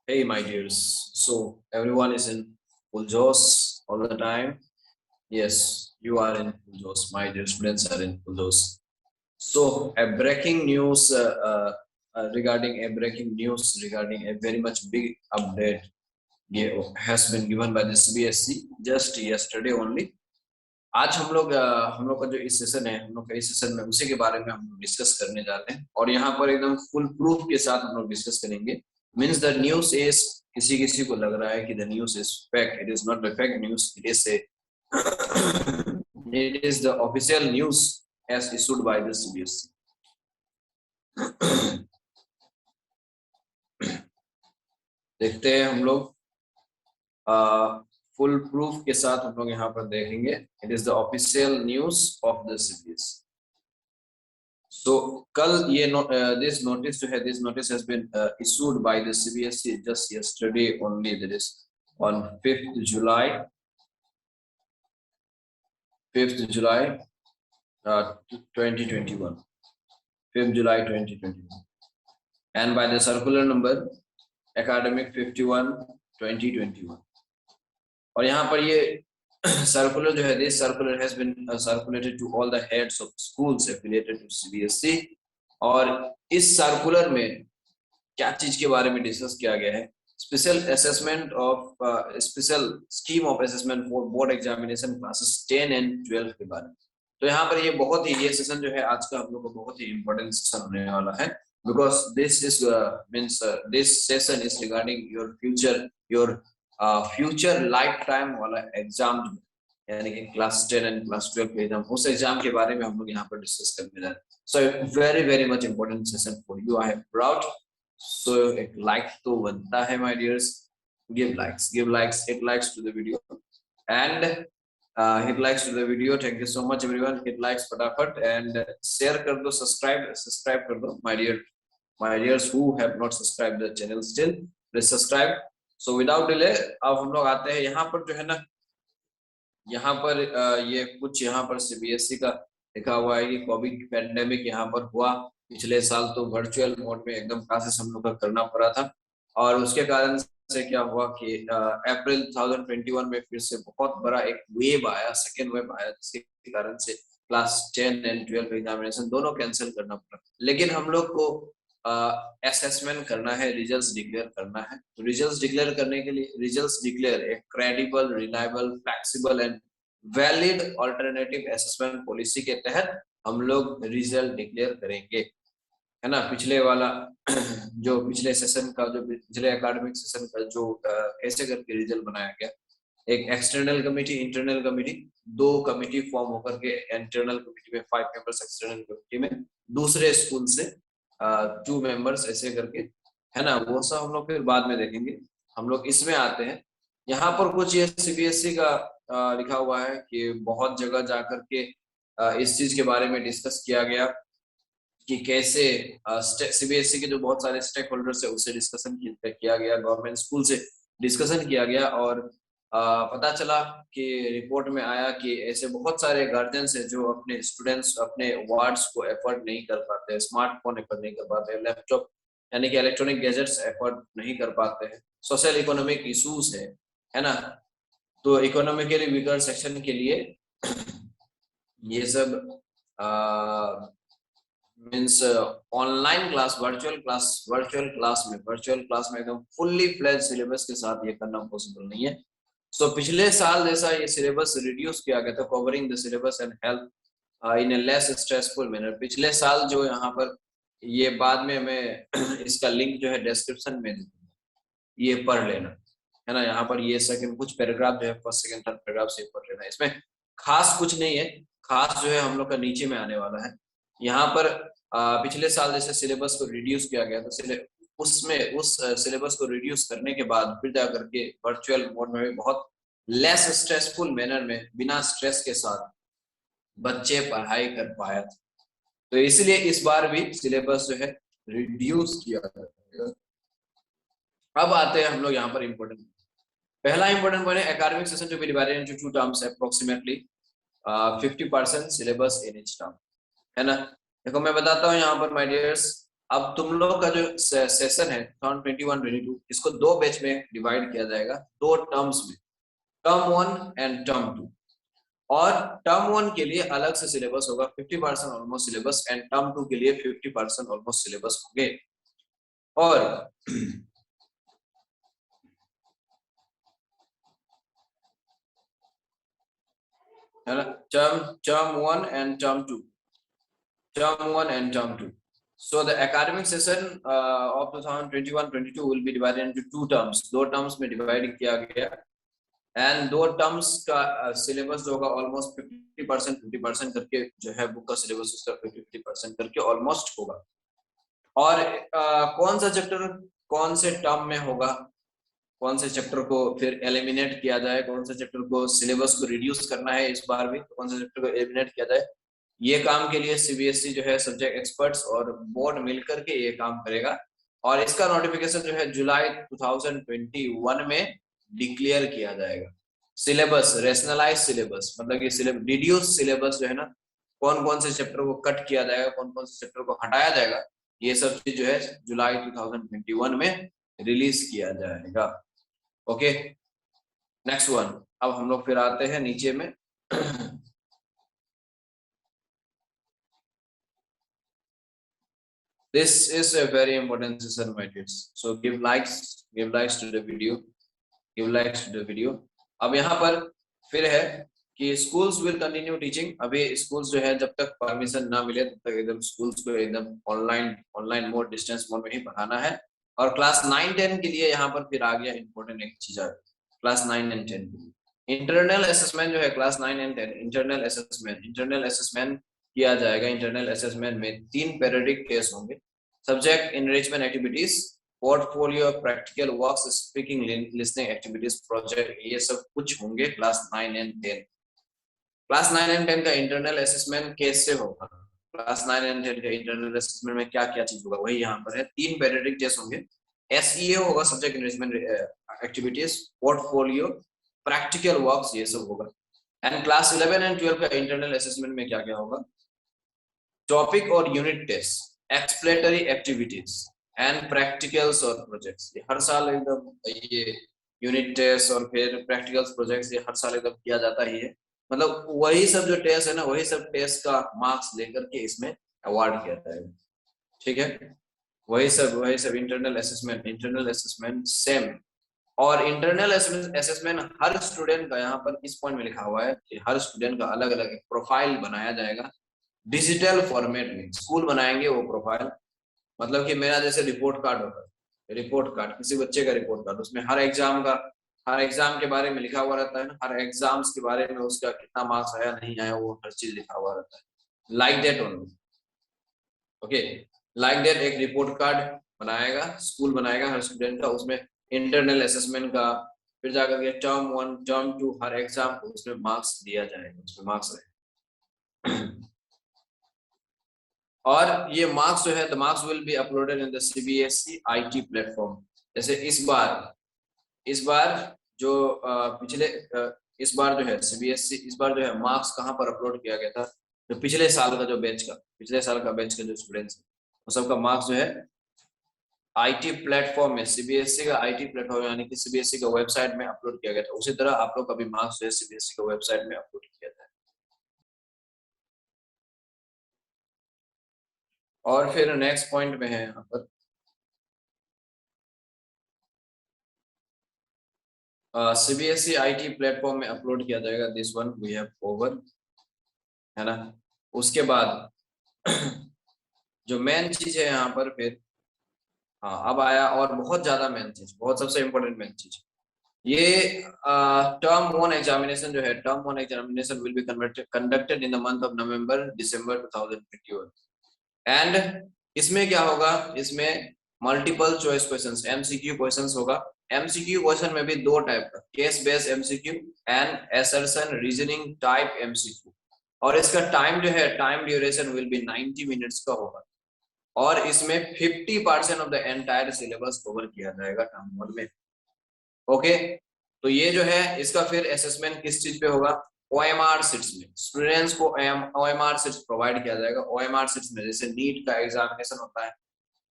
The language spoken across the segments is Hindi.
Hey, my dears. So everyone is in full joss all the time. Yes, you are in full joss. My dear students are in full joss. So a breaking news regarding a very much big update has been given by the CBSE just yesterday only. आज हम लोग का जो इस सेशन है, हम लोग का इस सेशन में उसी के बारे में हम लोग डिस्कस करने जा रहे हैं और यहाँ पर एकदम फुल प्रूफ के साथ हम लोग डिस्कस करेंगे। मीन्स द न्यूज इज, किसी किसी को लग रहा है कि the news is fake, it is not the fake news, it is a it is the official news as issued by the CBSE. देखते हैं हम लोग फुल प्रूफ के साथ हम लोग यहाँ पर देखेंगे। It is the official news of the CBSE. So कल ये this notice जो है, this notice has been issued by the CBSE just yesterday only, that is on 5th July 2021, 5th July 2021, and by the circular number academic 51 2021। और यहाँ पर ये circular जो है, this circular has been circulated to all the heads of schools affiliated to CBSE। और इस सर्कुलर में क्या चीज के बारे में डिस्कस किया गया है? Special assessment of special scheme of assessment for board examination classes 10 and 12 के बारे में। तो यहाँ पर ये सेशन जो है आज का हम लोग को बहुत ही इंपॉर्टेंट सेशन होने वाला है, because this is means this session is regarding your future life time वाला एग्जाम, यानी कि क्लास 10 एंड क्लास 12 के एग्जाम, उस एग्जाम के बारे में हम लोग यहाँ पर डिस्कस करने जा रहे हैं। So very very much important session for you, I am proud. So एक लाइक तो बनता है my dears, give likes, hit likes to the video and hit likes to the video। thank you so much everyone, hit likes फटाफट and share कर दो, subscribe कर दो my dears who have not subscribed the channel still, please subscribe। so without delay अब हम लोग आते हैं यहाँ पर जो है ना, यहाँ पर ये कुछ यहाँ पर सीबीएसई का लिखा हुआ है कि कोविड पैंडेमिक यहाँ पर हुआ पिछले साल, तो वर्चुअल मोड में एकदम क्लासेस हम लोग का करना पड़ा था और उसके कारण से क्या हुआ कि अप्रैल 2021 में फिर से बहुत बड़ा एक वेव आया, सेकेंड वेव आया, जिसके कारण से क्लास 10 एंड 12 एग्जामिनेशन दोनों कैंसिल करना पड़ा। लेकिन हम लोग को असेसमेंट करना है, रिजल्ट्स डिक्लेयर करना है। तो रिजल्ट्स डिक्लेयर करने के लिए रिजल्ट्स डिक्लेयर एक credible, reliable, flexible and valid alternative assessment policy के तहत हम लोग रिजल्ट डिक्लेयर करेंगे, है ना। पिछले वाला जो पिछले सेशन का, जो पिछले एकेडमिक सेशन का जो कैसे करके रिजल्ट बनाया गया, एक एक्सटर्नल कमिटी, इंटरनल कमिटी, दो कमिटी फॉर्म होकर के, इंटरनल कमिटी में 5 मेंबर्स, एक्सटर्नल कमिटी में दूसरे स्कूल से 2 मेंबर्स, ऐसे करके, है ना। वो सब हम लोग फिर बाद में देखेंगे। हम लोग इसमें आते हैं। यहाँ पर कुछ ये सीबीएसई का लिखा हुआ है कि बहुत जगह जाकर के इस चीज के बारे में डिस्कस किया गया कि कैसे सीबीएसई के जो बहुत सारे स्टेक होल्डर्स है उससे डिस्कशन किया गया, गवर्नमेंट स्कूल से डिस्कशन किया गया और पता चला कि रिपोर्ट में आया कि ऐसे बहुत सारे गार्जियंस है जो अपने स्टूडेंट्स, अपने वार्ड्स को एफोर्ड नहीं कर पाते, स्मार्टफोन एफोर्ड नहीं कर पाते, लैपटॉप यानी कि इलेक्ट्रॉनिक गैजेट्स एफोर्ड नहीं कर पाते हैं, सोशल इकोनॉमिक इशूज है ना। तो इकोनॉमिकली वीकर सेक्शन के लिए ये सब means online class, virtual class में एकदम फुल्ली फ्लेज सिलेबस के साथ ये करना पॉसिबल नहीं है। सो पिछले साल जैसा ये सिलेबस रिड्यूस किया गया था, covering the syllabus and help in A less stressful manner. पिछले साल जो यहाँ पर ये बाद में मैं इसका लिंक जो है डिस्क्रिप्शन में दूंगा, ये पढ़ लेना, है ना। यहाँ पर ये सेकंड कुछ पैराग्राफ जो है, फर्स्ट सेकंड थर्ड पैराग्राफ से पढ़ लेना, इसमें खास कुछ नहीं है। खास जो है हम लोग का नीचे में आने वाला है। यहाँ पर पिछले साल जैसे सिलेबस को रिड्यूस किया गया, तो उसमें उस सिलेबस को रिड्यूस करने के बाद फिर जा करके वर्चुअल मोड में बहुत लेस स्ट्रेसफुल मैनर में, बिना स्ट्रेस के साथ बच्चे पढ़ाई कर पाया था। तो इसलिए इस बार भी सिलेबस जो है रिड्यूस किया गया। अब आते हैं हम लोग यहाँ पर इम्पोर्टेंट, पहला इंपॉर्टेंट पॉइंट है academic session to be divided into 2 terms approximately 50% syllabus in each term, है ना। देखो मैं बताता हूँ यहाँ पर माय डियर्स, अब तुम लोग का जो सेशन है 2021-22 इसको दो बैच में डिवाइड किया जाएगा, दो टर्म्स में, टर्म 1 एंड टर्म 2। और टर्म 1 के लिए अलग से सिलेबस होगा 50% ऑलमोस्ट सिलेबस, एंड टर्म 2 के लिए 50% ऑलमोस्ट सिलेबस होंगे। और है ना, term 1 and term 2, term 1 and term 2. So the academic session of 2021-22 will be divided into two terms. दो terms में divide किया गया, and दो terms का syllabus जो होगा almost 50% करके जो है book का syllabus उसका 50% करके almost होगा। और कौन सा चैप्टर कौन से टर्म में होगा, कौन से चैप्टर को फिर एलिमिनेट किया जाए, कौन से चैप्टर को सिलेबस को रिड्यूस करना है इस बार भी, कौन से चैप्टर को एलिमिनेट किया जाए, ये काम के लिए सीबीएसई जो है सब्जेक्ट एक्सपर्ट्स और बोर्ड मिलकर के ये काम करेगा। और इसका नोटिफिकेशन जो है जुलाई 2021 में डिक्लेयर किया जाएगा। सिलेबस रेशनलाइज सिलेबस मतलब कि डिड्यूस सिलेबस जो है ना, कौन कौन से चैप्टर को कट किया जाएगा, कौन कौन से चैप्टर को हटाया जाएगा, ये सब चीज जो है जुलाई 2021 में रिलीज किया जाएगा। Okay, next one. अब हम लोग फिर आते हैं नीचे में। This is a very important session, my dears. So give likes to the video, give likes to the video. अब यहाँ पर फिर है कि schools will continue teaching। अभी schools जो है जब तक परमिशन ना मिले तब तक एकदम schools को एकदम ऑनलाइन मोड, डिस्टेंस मोड में ही पढ़ाना है। और क्लास 9-10 के लिए यहाँ पर फिर आ गया इंपॉर्टेंट एक चीज, क्लास 9 एंड 10 के लिए इंटरनल असेसमेंट जो है, क्लास 9 एंड 10 इंटरनल असेसमेंट किया जाएगा। इंटरनल असेसमेंट में 3 पीरियडिक टेस्ट होंगे, subject enrichment activities, portfolio, practical works, speaking listening activities, project, ये सब कुछ होंगे क्लास 9 एंड 10। क्लास 9 एंड 10 का इंटरनल असेसमेंट कैसे होगा, क्लास 9 एंड 10 का इंटरनल असेसमेंट में क्या क्या चीज होगा, वही यहाँ पर है। 3 पीरियडिक टेस्ट होंगे, एसईए होगा, subject enrichment activities, portfolio, practical works, ये सब होगा। एंड क्लास 11 एंड 12 का इंटरनल असेसमेंट में क्या क्या होगा, टॉपिक और unit test, exploratory activities and practicals और प्रोजेक्ट्स। ये हर साल एकदम ये यूनिट टेस्ट और फिर प्रैक्टिकल्स प्रोजेक्ट्स ये हर साल एकदम किया जाता ही है। मतलब वही सब जो टेस्ट है ना, वही सब टेस्ट का मार्क्स लेकर के इसमें अवार्ड किया जाएगा। ठीक है, वही सब इंटरनल असेसमेंट सेम। और इंटरनल असेसमेंट हर स्टूडेंट का, यहाँ पर इस पॉइंट में लिखा हुआ है कि हर स्टूडेंट का अलग अलग एक प्रोफाइल बनाया जाएगा डिजिटल फॉर्मेट में। स्कूल बनाएंगे वो प्रोफाइल, मतलब कि मेरा जैसे रिपोर्ट कार्ड होता है, रिपोर्ट कार्ड किसी बच्चे का रिपोर्ट कार्ड, उसमें हर एग्जाम के बारे में लिखा हुआ रहता है ना, हर एग्जाम्स के बारे में उसका कितना मार्क्स आया नहीं आया, वो हर चीज लिखा हुआ रहता है। Like that only, okay, like that एक रिपोर्ट कार्ड बनाएगा, स्कूल बनाएगा हर स्टूडेंट का, उसमें इंटरनल असेसमेंट का, फिर जाकर के टर्म 1 टर्म 2 हर एग्जाम को उसमें मार्क्स दिया जाएगा, उसमें मार्क्स रहेगा। और ये मार्क्स जो है, the marks will be uploaded in the CBSE IT platform. जैसे इस बार जो इस बार जो है सीबीएसई, इस बार जो है मार्क्स कहाँ पर अपलोड किया गया था, तो पिछले साल का बैच का जो स्टूडेंट्स है वो सबका मार्क्स जो है आईटी प्लेटफॉर्म में, सीबीएसई का आईटी प्लेटफॉर्म यानी कि सीबीएसई का वेबसाइट में अपलोड किया गया था। उसी तरह आप लोग का भी मार्क्स जो है सीबीएसई का वेबसाइट में अपलोड किया था। और फिर नेक्स्ट पॉइंट में है यहाँ पर सीबीएसई आईटी प्लेटफॉर्म में अपलोड किया जाएगा, this one we have over, है ना। उसके बाद जो मेन चीज है यहाँ पर फिर, हाँ अब आया और बहुत ज्यादा मेन चीज, बहुत सबसे इम्पोर्टेंट मेन चीज, ये टर्म 1 एग्जामिनेशन जो है, term 1 examination will be conducted in the month of November December 2021। And इसमें क्या होगा, इसमें multiple choice questions, MCQ questions होगा। एमसीक्यू क्वेश्चन में भी दो टाइप का, case based MCQ and assertion reasoning type MCQ. और इसका टाइम जो है, time duration will be 90 minutes का होगा। और इसमें 50% of the entire syllabus cover किया जाएगा टर्म 1 में। ओके, तो ये जो है इसका फिर असेसमेंट किस चीज पे होगा, ओएमआर सीट्स में। स्टूडेंट्स को ओएमआर सीट्स प्रोवाइड किया जाएगा। ओएमआर सीट्स में जैसे नीट का एग्जामिनेशन होता है,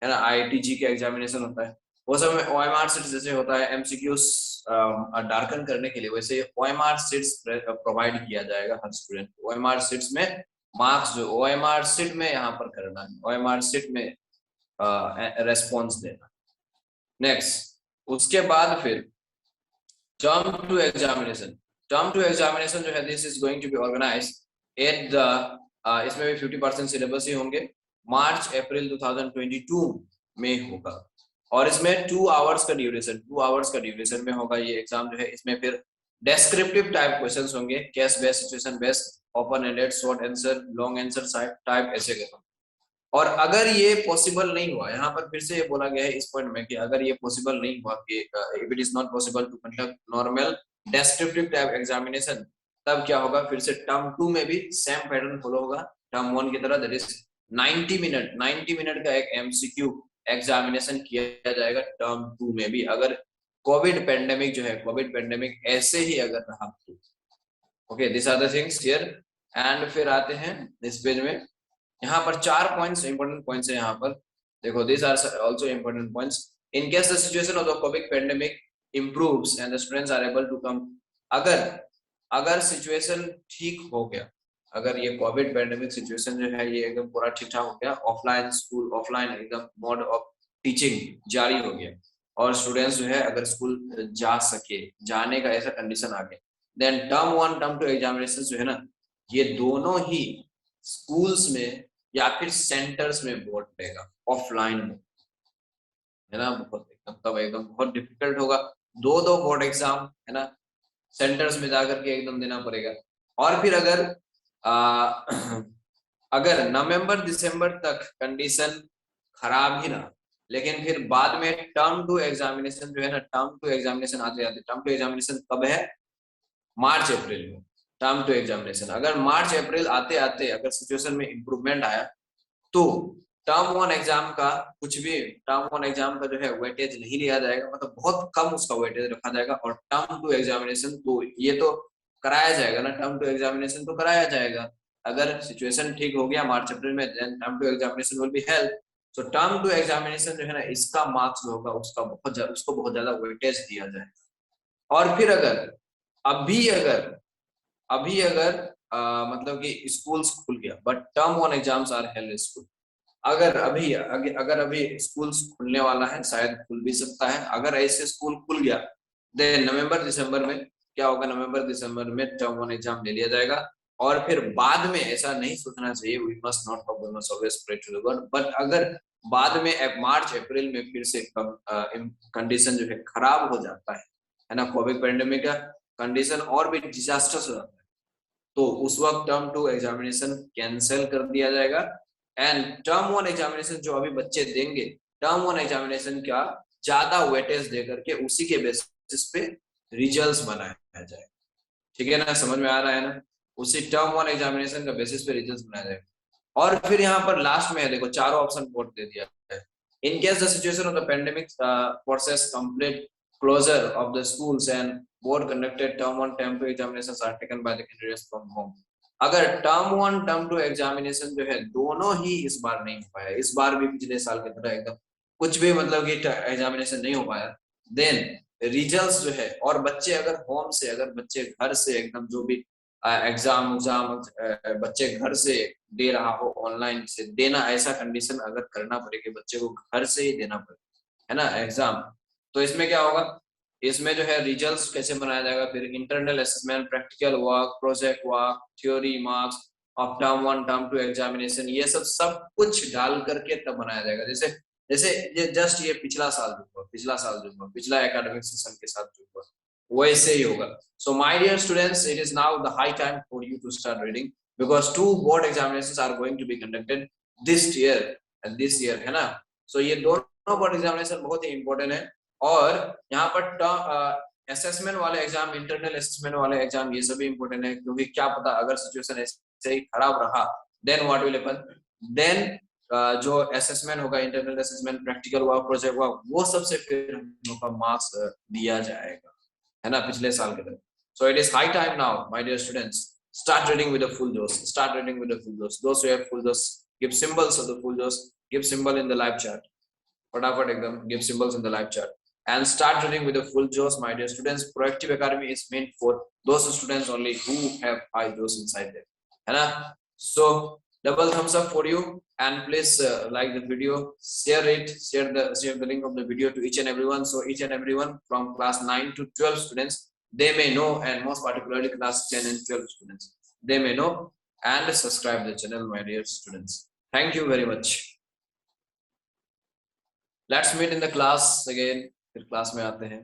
है ना, IITG के एग्जामिनेशन होता है, वो सब में OMR शीट जैसे होता है MCQs डार्कन करने के लिए, वैसे OMR शीट्स प्रोवाइड किया जाएगा हर स्टूडेंट को। OMR शीट्स में मार्क्स जो OMR शीट में यहाँ पर करना है, OMR शीट में रेस्पॉन्स देना। नेक्स्ट, उसके बाद फिर term two examination. Term two examination जो है this is going to be organise at the, इसमें भी 50% सिलेबस ही होंगे, मार्च अप्रैल 2022 में होगा, और इसमें 2 आवर्स का ड्यूरेशन में होगा ये एग्जाम जो है। इसमें फिर डेस्क्रिप्टिव टाइप क्वेश्चंस होंगे, case based, situation based, open ended, short answer, long answer type ऐसे के। और अगर ये पॉसिबल नहीं हुआ, यहाँ पर फिर से ये बोला गया है इस पॉइंट में कि अगर ये पॉसिबल नहीं हुआ कि if it is not possible to conduct normal descriptive type examination, तब क्या होगा, फिर से टर्म 2 में भी सेम पैटर्न फॉलो होगा टर्म 1 की तरह, दैट इज 90 मिनट का एक MCQ एग्जामिनेशन किया जाएगा टर्म 2 में भी, अगर कोविड पेंडेमिक जो है, कोविड पेंडेमिक ऐसे ही अगर रहा तो। Okay, this are the things here. And फिर आते हैं इस पेज में, यहाँ पर 4 पॉइंट्स, इंपॉर्टेंट पॉइंट्स है यहाँ पर, देखो this are also important points. In case the situation of the covid pandemic improves and the students are able to come, अगर सिचुएशन ठीक हो गया, अगर ये कोविड पेंडेमिक सिचुएशन जो है ये एकदम पूरा ठीक ठाक हो गया, ऑफलाइन स्कूल, ऑफलाइन एकदम मोड ऑफ टीचिंग जारी हो गया, और स्टूडेंट्स जो है अगर स्कूल जा सके, जाने का ऐसा कंडीशन आ गया, देन टर्म 1 टर्म 2 एग्जामिनेशन जो है ना, ये दोनों ही स्कूल्स में या फिर सेंटर्स में बोर्ड लेगा, ऑफलाइन में, है ना। बहुत एकदम बहुत डिफिकल्ट होगा, दो बोर्ड एग्जाम, है ना, सेंटर्स में जाकर के एकदम देना पड़ेगा। और फिर अगर नवंबर दिसंबर तक कंडीशन खराब ही रहा, लेकिन फिर बाद में टर्म 2 एग्जामिनेशन जो है ना, टर्म 2 एग्जामिनेशन आते आते, टर्म 2 एग्जामिनेशन कब है, मार्च अप्रैल में टर्म 2 एग्जामिनेशन। अगर मार्च अप्रैल आते आते अगर सिचुएशन में इंप्रूवमेंट आया, तो टर्म 1 एग्जाम का कुछ भी, टर्म 1 एग्जाम का जो है वेटेज नहीं लिया जाएगा, मतलब बहुत कम उसका वेटेज रखा जाएगा, और टर्म 2 एग्जामिनेशन तो ये तो कराया जाएगा ना, टर्म 2 एग्जामिनेशन तो कराया जाएगा। अगर सिचुएशन ठीक हो गया मार्च अप्रैल में, then term 2 examination will be held. So term 2 examination जो है ना, इसका मार्क्स जो होगा उसको बहुत ज्यादा वेटेज दिया जाएगा। और फिर अभी अगर मतलब कि स्कूल्स खुल गया, but term 1 exams are held school, अगर अभी स्कूल्स खुलने वाला है, शायद खुल भी सकता है, अगर ऐसे स्कूल खुल गया, देन नवंबर दिसंबर में क्या होगा, नवंबर दिसंबर में टर्म 1 एग्जाम ले लिया जाएगा। और फिर बाद में ऐसा नहीं सोचना चाहिए, we must not hope, we must always pray to the god, but अगर बाद में मार्च अप्रैल में फिर से कंडीशन जो है खराब हो जाता है ना, कोविड पेंडेमिक का कंडीशन और भी डिजास्टर्स हो जाता है, तो उस वक्त टर्म 2 एग्जामिनेशन कैंसिल कर दिया जाएगा। एंड टर्म 1 एग्जामिनेशन जो अभी बच्चे देंगे, टर्म 1 एग्जामिनेशन का ज्यादा वेटेज दे करके उसी के बेसिस पे रिजल्ट्स बनाया जाएगा। ठीक है ना, समझ में आ रहा है ना, उसी टर्म 1 एग्जामिनेशन का बेसिस पे रिजल्ट्स बनाया जाएगा। और फिर यहाँ पर लास्ट में है, देखो चारों ऑप्शन बोर्ड दे दिया है। इन case the situation of the pandemic process complete closure of the schools and board conducted term 1 term 2 examinations are taken by the candidates from home। अगर टर्म 1 टर्म 2 एग्जामिनेशन जो है दोनों ही इस बार नहीं हो पाया, इस बार भी पिछले साल की तरह एकदम कुछ भी मतलब कि एग्जामिनेशन नहीं हो पाया, देन रिजल्ट्स जो है, और बच्चे अगर होम से, अगर बच्चे घर से एकदम जो भी एग्जाम बच्चे घर से दे रहा हो, ऑनलाइन से देना, ऐसा कंडीशन अगर करना पड़ेगा, बच्चे को घर से ही देना पड़े, है ना, एग्जाम, तो इसमें क्या होगा, इसमें जो है रिजल्ट्स कैसे बनाया जाएगा, फिर internal assessment, practical work, project work, theory marks of term 1 term 2 examination, ये सब कुछ डाल करके तब बनाया जाएगा। जैसे जैसे ये जस्ट ये पिछला साल जो हुआ पिछला एकेडमिक सेशन के साथ जो हुआ वैसे ही होगा। So my dear students, it is now the high time for you to start reading, because 2 board examinations are going to be conducted this year, है ना। सो ये दोनों बोर्ड एग्जामिनेशन बहुत ही इंपॉर्टेंट है, और यहाँ पर असेसमेंट वाले एग्जाम, इंटरनल असेसमेंट वाले एग्जाम, ये सभी इंपॉर्टेंट है, क्योंकि क्या पता अगर सिचुएशन ऐसे ही खराब रहा, then what will happen, then जो असेसमेंट होगा, internal assessment, practical work, project work, वो सबसे फिर हम लोग का मार्क्स दिया जाएगा, है ना, पिछले साल के तरह। So it is high time now my dear students, start reading with a full dose, those who have full dose, give symbols of the full dose, give symbol in the live chat, फटाफट एकदम give symbols in the live chat and start reading with a full josh, my dear students. Proactive Academy is meant for those students only who have high josh inside them, है ना? So double thumbs up for you, and please like the video, share it, share the link of the video to each and everyone, so each and everyone from class 9 to 12 students, they may know, and most particularly class 10 and 12 students, they may know, and subscribe the channel, my dear students. Thank you very much. Let's meet in the class again. फिर क्लास में आते हैं.